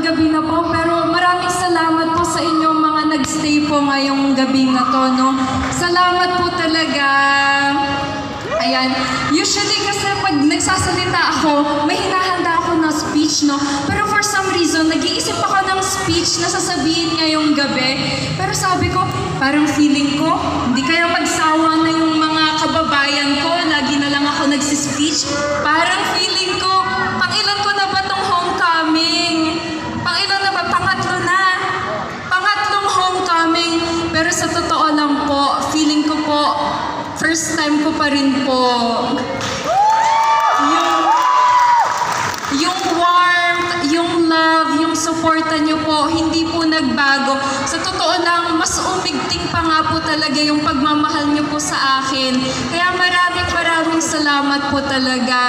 gabi na po, pero maraming salamat po sa inyong mga nagstay po ngayong gabi na to, no? Salamat po talaga. Ayan, usually kasi pag nagsasalita ako, may hinahanda ako ng speech, no? Pero for some reason, nag-iisip ako ng speech na sasabihin ngayong gabi. Pero sabi ko, parang feeling ko, hindi kaya magsawa na yung mga kababayan ko, lagi na lang ako nagsispeech. Parang feeling ko, pangilan ko na ba tong homecoming? Pangilan na ba? Pangatlo na. Pangatlong homecoming. Pero sa totoo lang po, feeling ko po, first time ko pa rin po. Yung warmth, yung love, yung supportan niyo po, hindi po nagbago. Sa totoo lang, mas umigting pa nga po talaga yung pagmamahal niyo po sa akin. Kaya maraming salamat po talaga.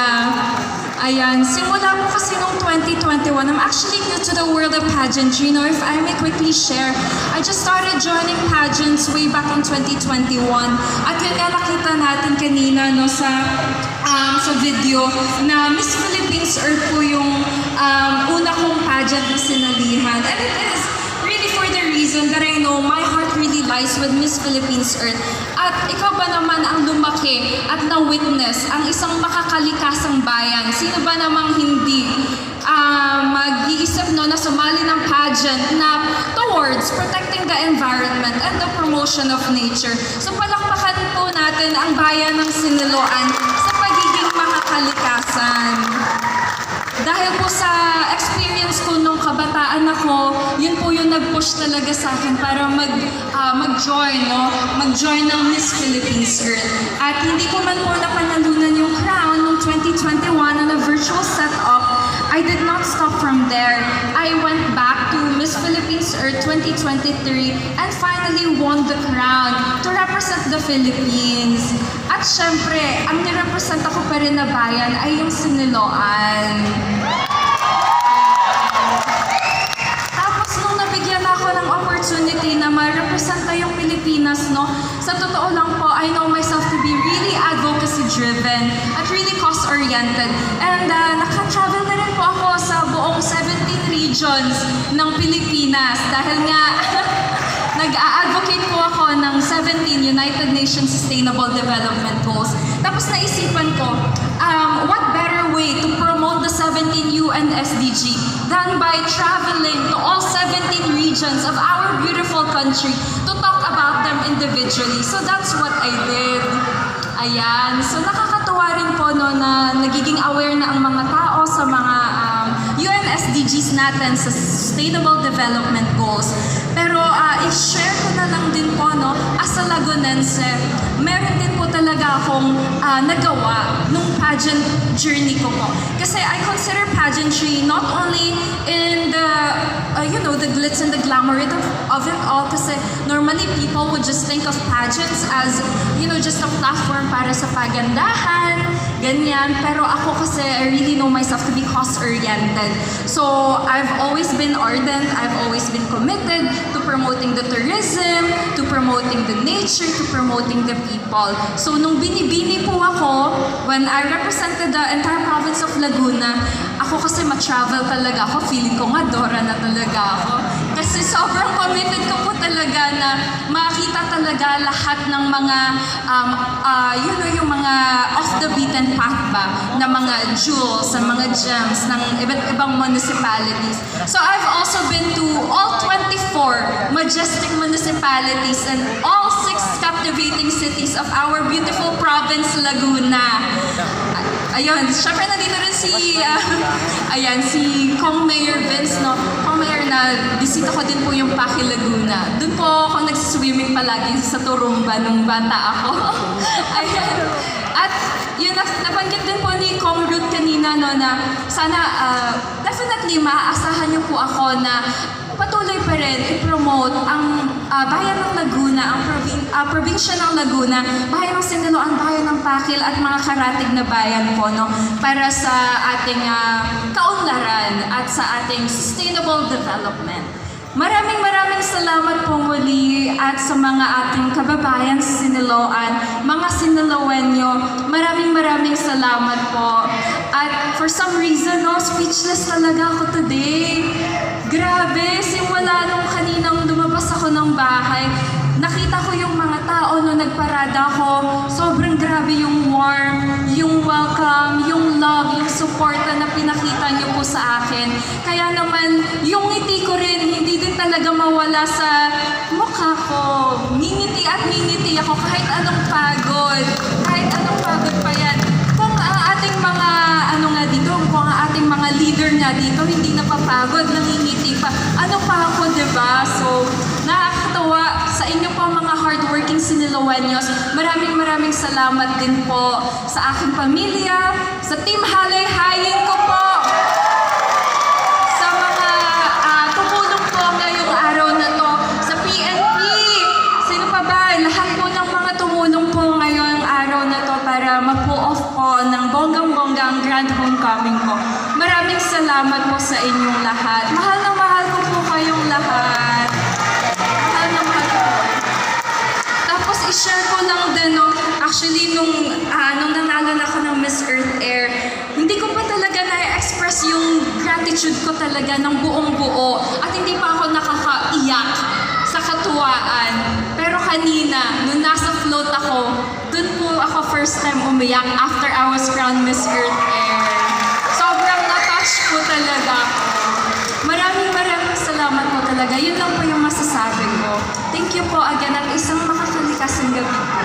Ayan, simula po kasi noong 2021, I'm actually new to the world of pageantry. Now, if I may quickly share, I just started joining pageants way back in 2021. At yun nga nakita natin kanina no, sa video na Miss Philippines Earth po yung una kong pageant na sinalihan. And it is really for the reason that I know my heart really lies with Miss Philippines Earth. At ikaw ba naman ang lumaki at na-witness ang isang makakalikasang bayan? Sino ba namang hindi mag-iisip no, na sumali ng pageant na towards protecting the environment and the promotion of nature? So palakpakan po natin ang bayan ng Siniloan sa pagiging makakalikasan. Dahil po sa experience ko nung kabataan ako, yun po yung nag-push talaga sa akin para mag-join, no? Mag-join ng Miss Philippines Earth. At hindi ko man po napanalunan yung crown noong 2021 on a virtual setup. I did not stop from there. I went back to Miss Philippines Earth 2023 and finally won the crown to represent the Philippines. At syempre, ang nirepresent ako pa rin na bayan ay yung Siniloan. Tapos nung nabigyan ako ng opportunity na ma-representa yung Pilipinas, no, sa totoo lang po, I know myself to be really advocacy-driven at really cause-oriented. And naka-travel na rin po ako sa buong 17 regions ng Pilipinas dahil nga nag-a-advocate po ako ng 17 United Nations Sustainable Development Goals. Tapos naisipan ko, what better way to promote the 17 UN SDG than by traveling to all 17 regions of our beautiful country to talk about them individually. So that's what I did. Ayan. So nakakatuwa rin po no, na nagiging aware na ang mga tao sa mga UN SDGs natin sa Sustainable Development Goals. Pero i-share ko na lang din po, no, as a Lagunense, meron din po talaga akong nagawa nung pageant journey ko po. Kasi I consider pageantry not only in the, the glitz and the glamour of it all. Kasi normally people would just think of pageants as, just a platform para sa pagandahan, ganyan. Pero ako kasi, I really know myself to be cause-oriented. So, I've always been ardent, I've always been committed to promoting the tourism, to promoting the nature, to promoting the people. So, nung binibini po ako, when I represented the entire province of Laguna, ako kasi ma-travel talaga ako, feeling ko nga Dora na talaga ako. Kasi sobrang committed ko po talaga na makita talaga lahat ng mga, yung mga off the beaten path ba, na mga jewels, na mga gems ng iba't ibang municipalities. So I've also been to all 24 majestic municipalities and all 6 captivating cities of our beautiful province, Laguna. Ayun, syempre nandito rin si Kong Mayor Vince, no? Kong Mayor na bisita ko din po yung Paki Laguna. Doon po ako nagsiswimming palagi sa Turumba nung bata ako. Ayan. At yun, nabanggit din po ni Kong Ruth kanina, no, na sana definitely maaasahan niyo po ako na patuloy pa rin i-promote ang bayan ng Laguna, ang probinsya ng Laguna, bayan ng Siniloan, bayan ng Pakil at mga karatig na bayan po, no, para sa ating kaunlaran at sa ating sustainable development. Maraming salamat po muli at sa mga ating kababayan sa Siniloan, mga Siniloenyo, maraming salamat po. At for some reason, no, speechless talaga ako today. bahay, nakita ko yung mga tao nung nagparada ko. Sobrang grabe yung warm, yung welcome, yung love, yung suporta na pinakita niyo po sa akin. Kaya naman, yung ngiti ko rin, hindi din talaga mawala sa mukha ko. Ngingiti at ngingiti ako kahit anong pagod. Kahit anong pagod pa yan. Kung ang ating mga, kung ang ating mga leader nga dito, hindi napapagod, nangingiti pa. Ano pa ako, diba? So, nakakatawa sa inyo po mga hardworking Siniloeños. Maraming salamat din po sa aking pamilya, sa Team Halayhayin ko po, sa mga tumulong po ngayong araw na to, sa PNP, sino pa ba? Lahat po ng mga tumulong po ngayong araw na to para ma-pull off po ng bonggang-bongga ang grand homecoming ko. Maraming salamat po sa inyong lahat. Mahal na mahal ko po kayong lahat. Mahal na mahal ko po. Tapos i-share ko lang din, no, actually nung nanalo na ako ng Miss Earth Air, hindi ko pa talaga na-express yung gratitude ko talaga ng buong buo at hindi pa ako nakakaiyak sa katuwaan. Pero kanina, nung nasa float ako, dun po ako first time umiyak after I was crowned Miss Earth Air. Sobrang na-touch po talaga ako. Maraming salamat po talaga. Yun lang po yung masasabi ko. Thank you po again at isang makakalikasang gabi po.